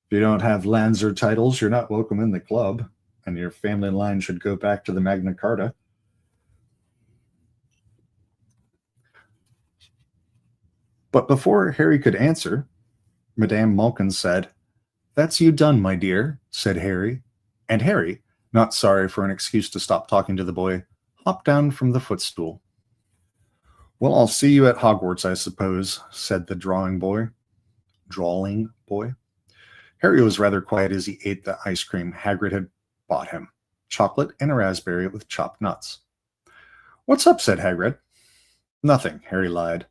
A: you don't have lands or titles, you're not welcome in the club, and your family line should go back to the Magna Carta. But before Harry could answer, Madame Malkin said, That's you done, my dear, said Harry. And Harry, not sorry for an excuse to stop talking to the boy, hopped down from the footstool. Well, I'll see you at Hogwarts, I suppose, said the drawling boy. Harry was rather quiet as he ate the ice cream Hagrid had bought him, chocolate and a raspberry with chopped nuts. What's up, said Hagrid. Nothing, Harry lied.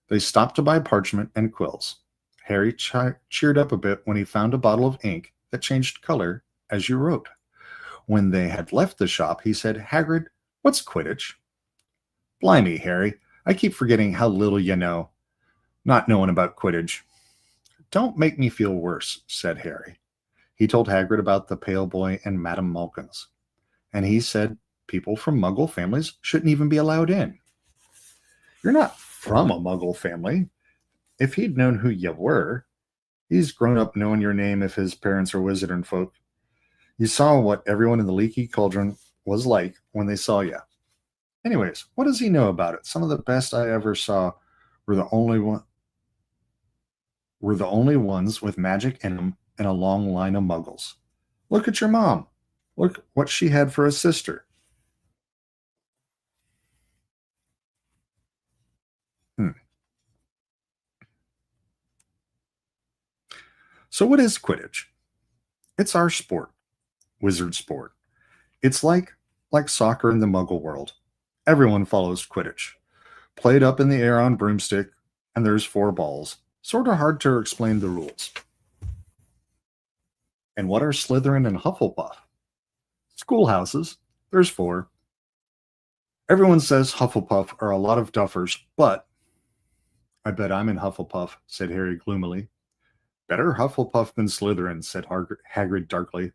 A: They stopped to buy parchment and quills. Harry cheered up a bit when he found a bottle of ink that changed color as you wrote. When they had left the shop, he said, Hagrid, what's Quidditch? Blimey, Harry, I keep forgetting how little you know. Not knowing about Quidditch. Don't make me feel worse, said Harry. He told Hagrid about the pale boy and Madame Malkin's. And he said people from Muggle families shouldn't even be allowed in. You're not from a Muggle family. If he'd known who you were, he's grown up knowing your name if his parents are wizarding folk. You saw what everyone in the Leaky Cauldron was like when they saw you. Anyways, what does he know about it? Some of the best I ever saw were the only one were the only ones with magic in them and a long line of muggles. Look at your mom. Look what she had for a sister. Hmm. So what is Quidditch? It's our sport, wizard sport. It's like soccer in the muggle world. Everyone follows Quidditch. Played up in the air on broomstick, and there's four balls. Sort of hard to explain the rules. And what are Slytherin and Hufflepuff? Schoolhouses. There's four. Everyone says Hufflepuff are a lot of duffers, but I bet I'm in Hufflepuff, said Harry gloomily. Better Hufflepuff than Slytherin, said Hagrid darkly.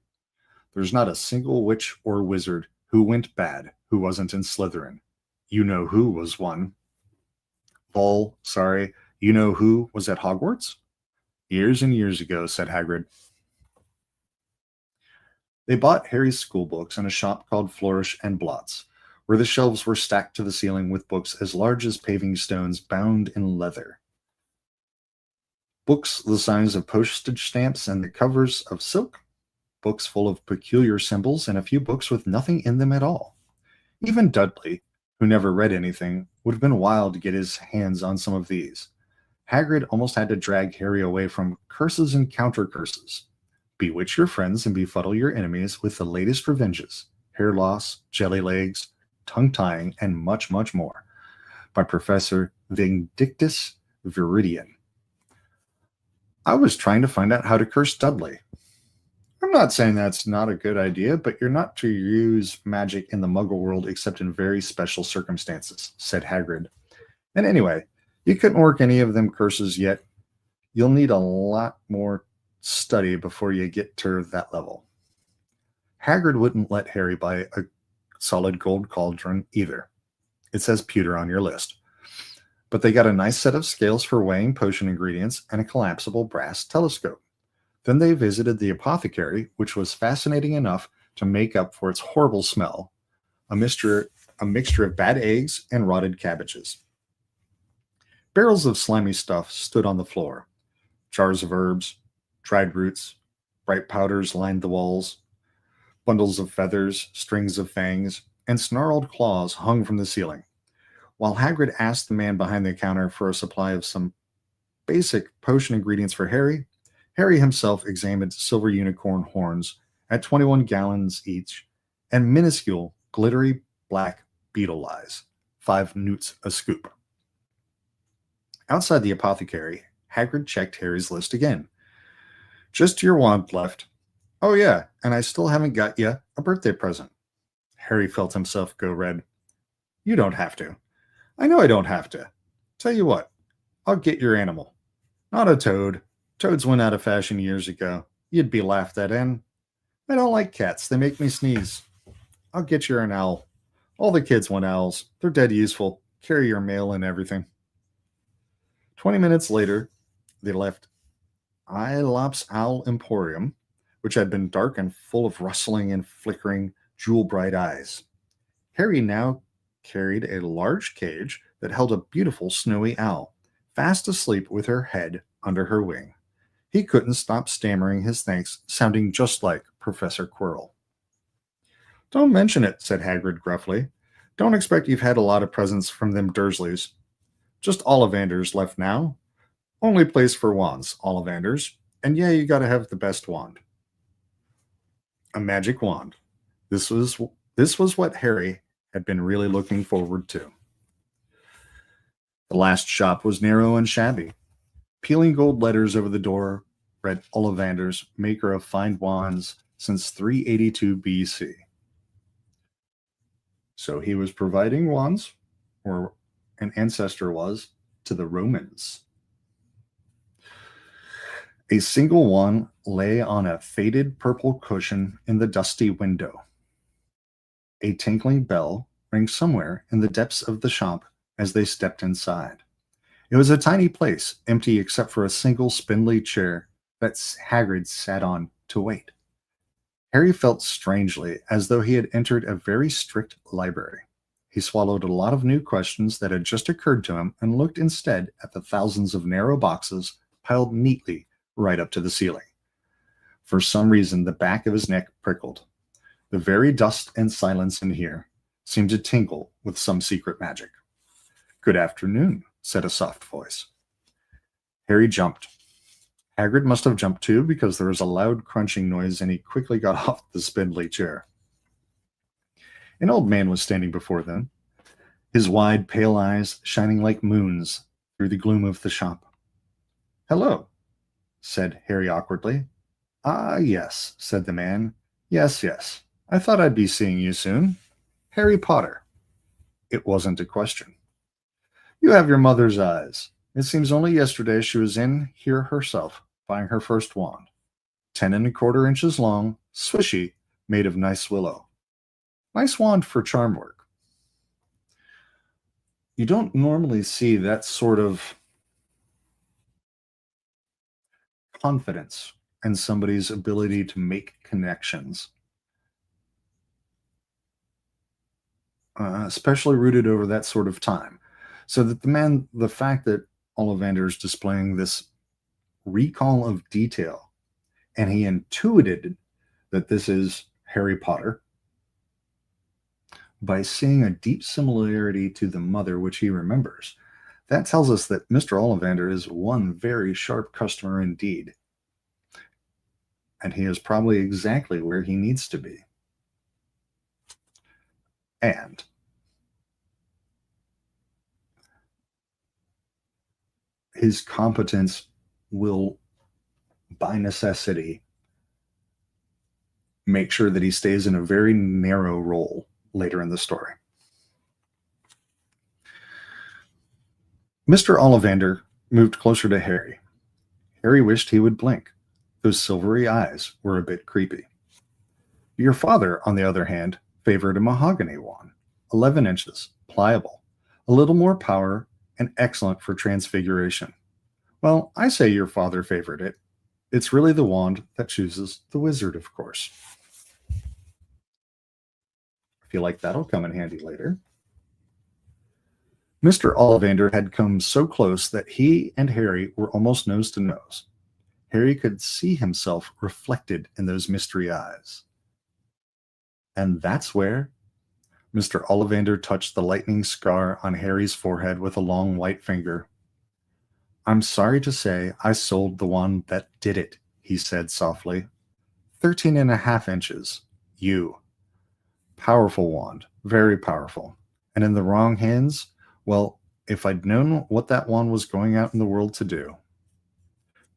A: There's not a single witch or wizard who went bad who wasn't in Slytherin. You know who was one. Sorry, you know who was at Hogwarts? Years and years ago, said Hagrid. They bought Harry's school books in a shop called Flourish and Blots, where the shelves were stacked to the ceiling with books as large as paving stones bound in leather. Books the size of postage stamps and the covers of silk, books full of peculiar symbols, and a few books with nothing in them at all. Even Dudley, who never read anything, would have been wild to get his hands on some of these. Hagrid almost had to drag Harry away from curses and counter curses. Bewitch your friends and befuddle your enemies with the latest revenges, hair loss, jelly legs, tongue tying, and much, much more, by Professor Vindictus Viridian. I was trying to find out how to curse Dudley. I'm not saying that's not a good idea, but you're not to use magic in the Muggle world except in very special circumstances, said Hagrid. And anyway, you couldn't work any of them curses yet. You'll need a lot more study before you get to that level. Hagrid wouldn't let Harry buy a solid gold cauldron either. It says pewter on your list. But they got a nice set of scales for weighing potion ingredients and a collapsible brass telescope. Then they visited the apothecary, which was fascinating enough to make up for its horrible smell, a mixture of bad eggs and rotted cabbages. Barrels of slimy stuff stood on the floor. Jars of herbs, dried roots, bright powders lined the walls. Bundles of feathers, strings of fangs, and snarled claws hung from the ceiling. While Hagrid asked the man behind the counter for a supply of some basic potion ingredients for Harry, Harry himself examined silver unicorn horns at 21 gallons each and minuscule, glittery black beetle eyes, 5 newts a scoop. Outside the apothecary, Hagrid checked Harry's list again. Just your wand left. Oh yeah, and I still haven't got you a birthday present. Harry felt himself go red. You don't have to. I know I don't have to. Tell you what, I'll get your animal. Not a toad. Toads went out of fashion years ago. You'd be laughed at, and I don't like cats. They make me sneeze. I'll get you an owl. All the kids want owls. They're dead useful. Carry your mail and everything. 20 minutes later, they left Aelop's Owl Emporium, which had been dark and full of rustling and flickering, jewel-bright eyes. Harry now carried a large cage that held a beautiful snowy owl, fast asleep with her head under her wing. He couldn't stop stammering his thanks, sounding just like Professor Quirrell. Don't mention it, said Hagrid gruffly. Don't expect you've had a lot of presents from them Dursleys. Just Ollivanders left now. Only place for wands, Ollivanders. And yeah, you gotta have the best wand. A magic wand. This was what Harry had been really looking forward to. The last shop was narrow and shabby. Peeling gold letters over the door read Ollivanders, maker of fine wands since 382 BC. So he was providing wands, or an ancestor was, to the Romans. A single wand lay on a faded purple cushion in the dusty window. A tinkling bell rang somewhere in the depths of the shop as they stepped inside. It was a tiny place, empty except for a single spindly chair that Hagrid sat on to wait. Harry felt strangely as though he had entered a very strict library. He swallowed a lot of new questions that had just occurred to him and looked instead at the thousands of narrow boxes piled neatly right up to the ceiling. For some reason, the back of his neck prickled. The very dust and silence in here seemed to tingle with some secret magic. "Good afternoon," said a soft voice. Harry jumped. Hagrid must have jumped too, because there was a loud crunching noise and he quickly got off the spindly chair. An old man was standing before them, his wide, pale eyes shining like moons through the gloom of the shop. "Hello," said Harry awkwardly. "Ah, yes," said the man. "Yes, yes. I thought I'd be seeing you soon. Harry Potter." It wasn't a question. "You have your mother's eyes. It seems only yesterday she was in here herself, buying her first wand. 10 1/4 inches long, swishy, made of nice willow. Nice wand for charm work." You don't normally see that sort of confidence in somebody's ability to make connections, especially rooted over that sort of time. So that the fact that Ollivander is displaying this recall of detail, and he intuited that this is Harry Potter by seeing a deep similarity to the mother, which he remembers. That tells us that Mr. Ollivander is one very sharp customer indeed. And he is probably exactly where he needs to be. And his competence will, by necessity, make sure that he stays in a very narrow role later in the story. Mr. Ollivander moved closer to Harry. Harry wished he would blink. Those silvery eyes were a bit creepy. "Your father, on the other hand, favored a mahogany wand, 11 inches, pliable, a little more power, and excellent for transfiguration. Well, I say your father favored it. It's really the wand that chooses the wizard, of course." I feel like that'll come in handy later. Mr. Ollivander had come so close that he and Harry were almost nose to nose. Harry could see himself reflected in those mystery eyes. And that's where Mr. Ollivander touched the lightning scar on Harry's forehead with a long white finger. "I'm sorry to say I sold the wand that did it," he said softly. 13 1/2 inches. You. Powerful wand. Very powerful. And in the wrong hands, well, if I'd known what that wand was going out in the world to do.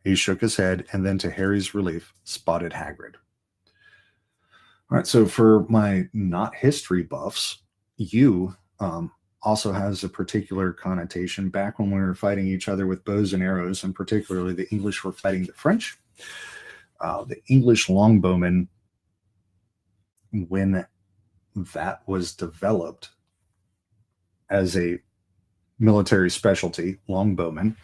A: He shook his head and then, to Harry's relief, spotted Hagrid. All right, so for my not history buffs, you also has a particular connotation. Back when we were fighting each other with bows and arrows, and particularly the English were fighting the French, the English longbowmen, when that was developed as a military specialty, longbowmen,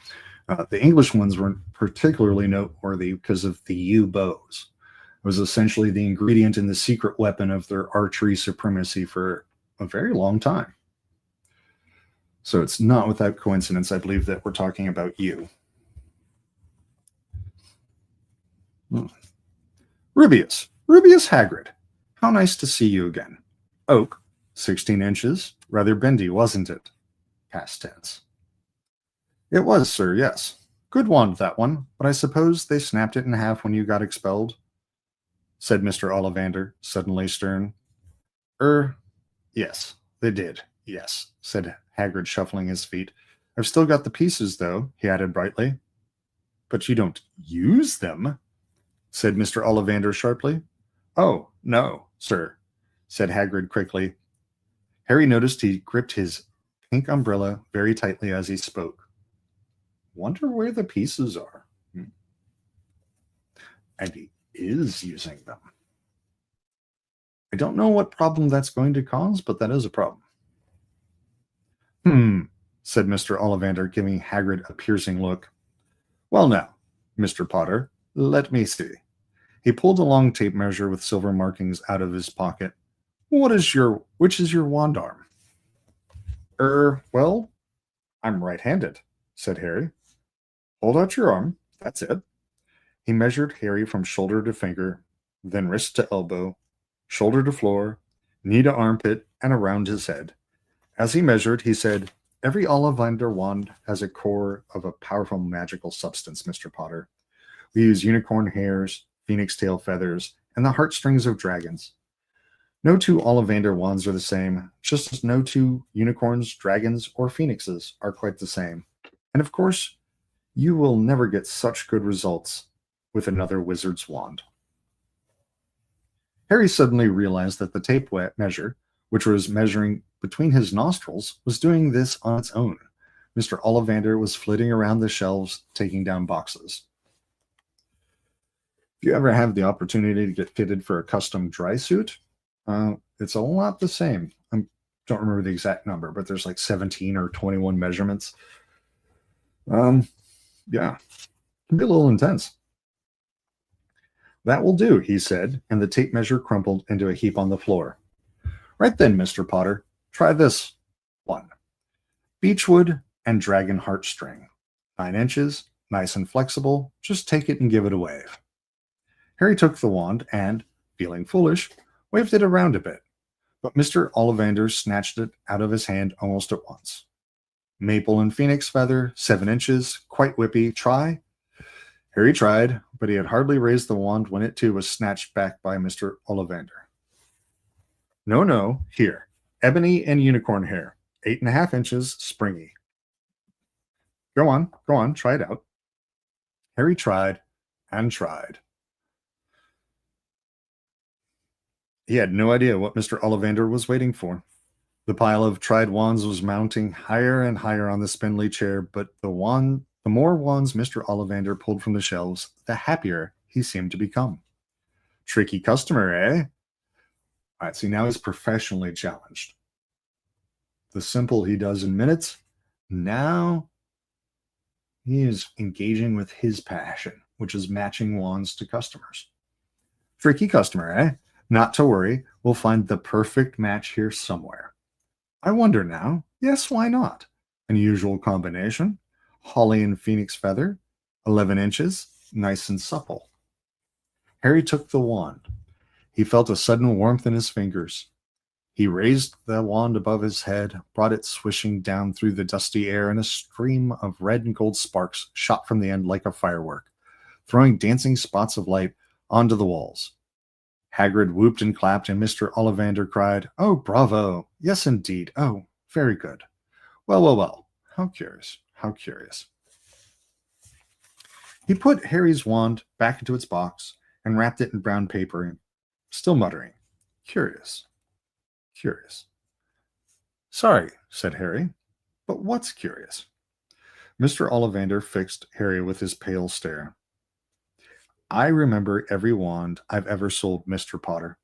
A: the English ones were particularly noteworthy because of the yew bows. It was essentially the ingredient in the secret weapon of their archery supremacy for a very long time. So it's not without coincidence, I believe, that we're talking about you. Rubius Hagrid. How nice to see you again. Oak, 16 inches. Rather bendy, wasn't it? Past tense. It was, sir, yes. Good wand, that one, but I suppose they snapped it in half when you got expelled, said Mr. Ollivander, suddenly stern. Yes, they did, yes, said Hagrid, shuffling his feet. I've still got the pieces, though, he added brightly. But you don't use them, said Mr. Ollivander sharply. Oh, no, sir, said Hagrid quickly. Harry noticed he gripped his pink umbrella very tightly as he spoke. Wonder where the pieces are. And he is using them. I don't know what problem that's going to cause, but that is a problem. Said Mr. Ollivander, giving Hagrid a piercing look. Well now, Mr. Potter, let me see. He pulled a long tape measure with silver markings out of his pocket. Which is your wand arm? Well, I'm right-handed, said Harry. Hold out your arm. That's it. He measured Harry from shoulder to finger, then wrist to elbow, shoulder to floor, knee to armpit, and around his head. As he measured, he said, Every Ollivander wand has a core of a powerful magical substance, Mr. Potter. We use unicorn hairs, phoenix tail feathers, and the heartstrings of dragons. No two Ollivander wands are the same, just as no two unicorns, dragons, or phoenixes are quite the same. And of course, you will never get such good results with another wizard's wand. Harry suddenly realized that the tape measure, which was measuring between his nostrils, was doing this on its own. Mr. Ollivander was flitting around the shelves, taking down boxes. If you ever have the opportunity to get fitted for a custom dry suit, it's a lot the same. I don't remember the exact number, but there's like 17 or 21 measurements. Yeah, it can be a little intense. That will do, he said, and the tape measure crumpled into a heap on the floor. Right then, Mr. Potter, try this one. Beechwood and dragon heartstring. 9 inches, nice and flexible. Just take it and give it a wave. Harry took the wand and, feeling foolish, waved it around a bit, but Mr. Ollivander snatched it out of his hand almost at once. Maple and phoenix feather, 7 inches, quite whippy. Try? Harry tried, but he had hardly raised the wand when it too was snatched back by Mr. Ollivander. No, here. Ebony and unicorn hair, 8.5 inches, springy. Go on, try it out. Harry tried and tried. He had no idea what Mr. Ollivander was waiting for. The pile of tried wands was mounting higher and higher on the spindly chair, but the more wands Mr. Ollivander pulled from the shelves, the happier he seemed to become. Tricky customer, eh? All right, see, now he's professionally challenged. The simple he does in minutes, now he is engaging with his passion, which is matching wands to customers. Tricky customer, eh? Not to worry, we'll find the perfect match here somewhere. I wonder now. Yes, why not? Unusual combination. Holly and phoenix feather, 11 inches, nice and supple. Harry took the wand. He felt a sudden warmth in his fingers. He raised the wand above his head, brought it swishing down through the dusty air, and a stream of red and gold sparks shot from the end like a firework, throwing dancing spots of light onto the walls. Hagrid whooped and clapped, and Mr. Ollivander cried, "Oh, bravo! Yes, indeed! Oh, very good! Well! How curious! How curious!" He put Harry's wand back into its box and wrapped it in brown paper, still muttering, "Curious! Curious!" "Sorry," said Harry, "but what's curious?" Mr. Ollivander fixed Harry with his pale stare. "I remember every wand I've ever sold, Mr. Potter."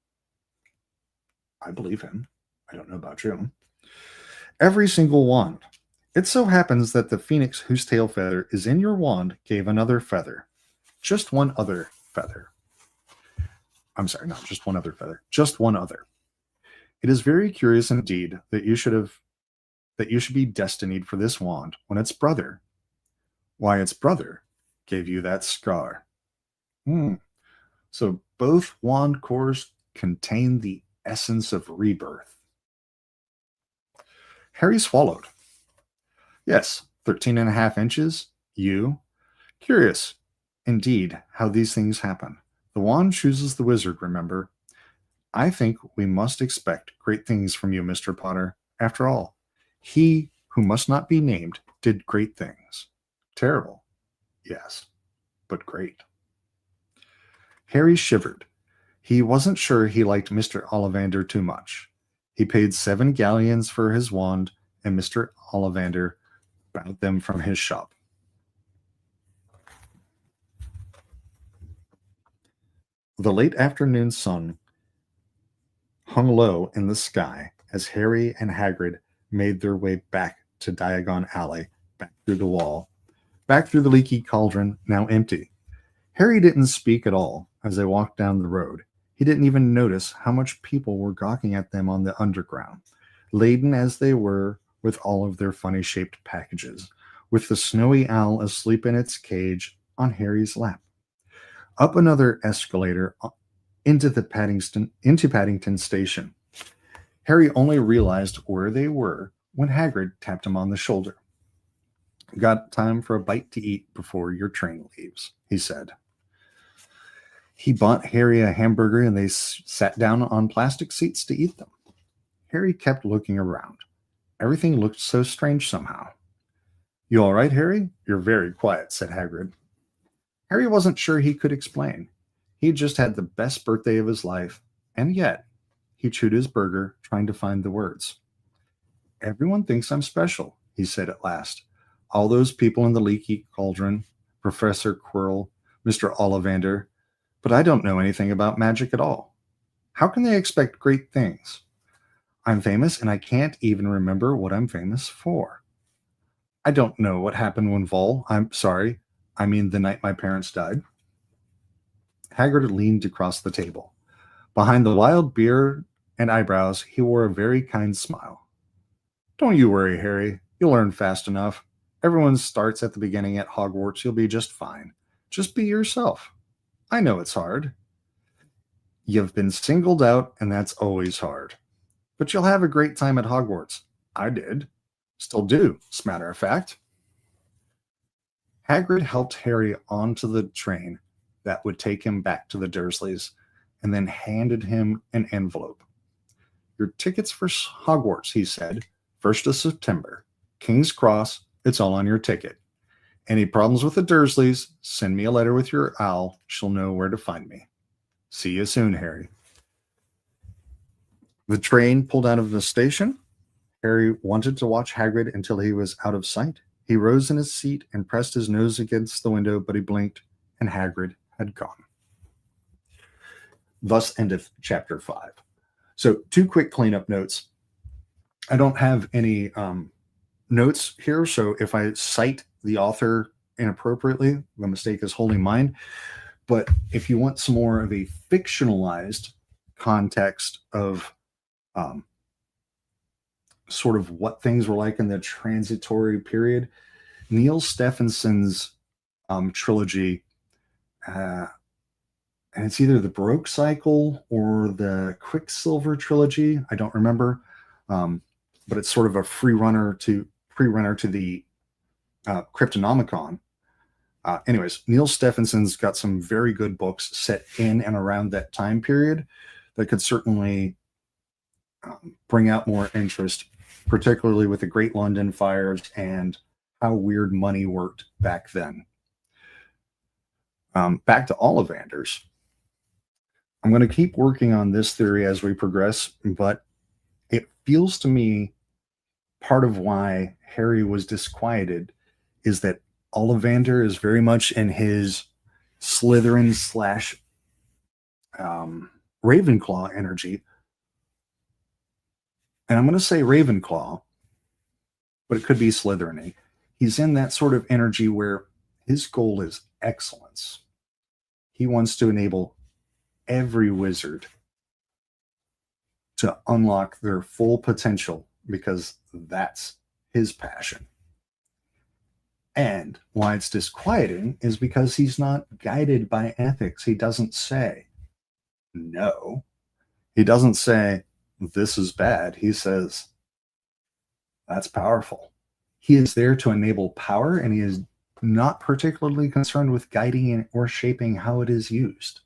A: I believe him. I don't know about you. Every single wand. It so happens that the phoenix whose tail feather is in your wand gave another feather. Just one other feather. I'm sorry, not just one other feather. Just one other. It is very curious indeed that you should be destined for this wand when its brother, its brother gave you that scar. So both wand cores contain the essence of rebirth. Harry swallowed. Yes, 13.5 inches. You. Curious, indeed, how these things happen. The wand chooses the wizard, remember. I think we must expect great things from you, Mr. Potter. After all, he who must not be named did great things. Terrible, yes, but great. Harry shivered. He wasn't sure he liked Mr. Ollivander too much. He paid 7 galleons for his wand, and Mr. Ollivander bought them from his shop. The late afternoon sun hung low in the sky as Harry and Hagrid made their way back to Diagon Alley, back through the wall, back through the leaky cauldron, now empty. Harry didn't speak at all. as they walked down the road. He didn't even notice how much people were gawking at them on the underground, laden as they were with all of their funny-shaped packages, with the snowy owl asleep in its cage on Harry's lap. Up another escalator into Paddington Station. Harry only realized where they were when Hagrid tapped him on the shoulder. "Got time for a bite to eat before your train leaves," he said. He bought Harry a hamburger and they sat down on plastic seats to eat them. Harry kept looking around. Everything looked so strange somehow. "You all right, Harry? You're very quiet," said Hagrid. Harry wasn't sure he could explain. He'd just had the best birthday of his life, and yet he chewed his burger, trying to find the words. "Everyone thinks I'm special," he said at last. "All those people in the leaky cauldron, Professor Quirrell, Mr. Ollivander, but I don't know anything about magic at all. How can they expect great things? I'm famous, and I can't even remember what I'm famous for. I don't know what happened when the night my parents died." Hagrid leaned across the table. Behind the wild beard and eyebrows, he wore a very kind smile. "Don't you worry, Harry. You'll learn fast enough. Everyone starts at the beginning at Hogwarts. You'll be just fine. Just be yourself. I know it's hard. You've been singled out, and that's always hard. But you'll have a great time at Hogwarts. I did. Still do, as a matter of fact." Hagrid helped Harry onto the train that would take him back to the Dursleys, and then handed him an envelope. "Your tickets for Hogwarts," he said. "1st of September. King's Cross. It's all on your ticket. Any problems with the Dursleys, send me a letter with your owl. She'll know where to find me. See you soon, Harry." The train pulled out of the station. Harry wanted to watch Hagrid until he was out of sight. He rose in his seat and pressed his nose against the window, but he blinked, and Hagrid had gone. Thus endeth chapter 5. So 2 quick cleanup notes. I don't have any notes here, so if I cite the author inappropriately, the mistake is wholly mine. But if you want some more of a fictionalized context of sort of what things were like in the transitory period, Neil Stephenson's trilogy, and it's either the Baroque Cycle or the Quicksilver trilogy. I don't remember, but it's sort of a pre-runner to the Cryptonomicon. Anyways, Neil Stephenson's got some very good books set in and around that time period that could certainly bring out more interest, particularly with the Great London Fires and how weird money worked back then. Back to Ollivanders. I'm going to keep working on this theory as we progress, but it feels to me part of why Harry was disquieted is that Ollivander is very much in his Slytherin / Ravenclaw energy. And I'm going to say Ravenclaw, but it could be Slytherin. He's in that sort of energy where his goal is excellence. He wants to enable every wizard to unlock their full potential because that's his passion. And why it's disquieting is because he's not guided by ethics. He doesn't say no. He doesn't say this is bad. He says that's powerful. He is there to enable power, and he is not particularly concerned with guiding or shaping how it is used.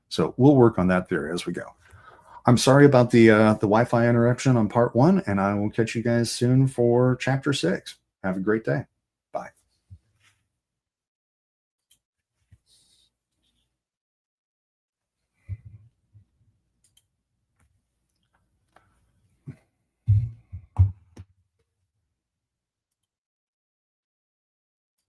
A: So we'll work on that theory as we go. I'm sorry about the Wi-Fi interruption on part 1, and I will catch you guys soon for chapter 6. Have a great day.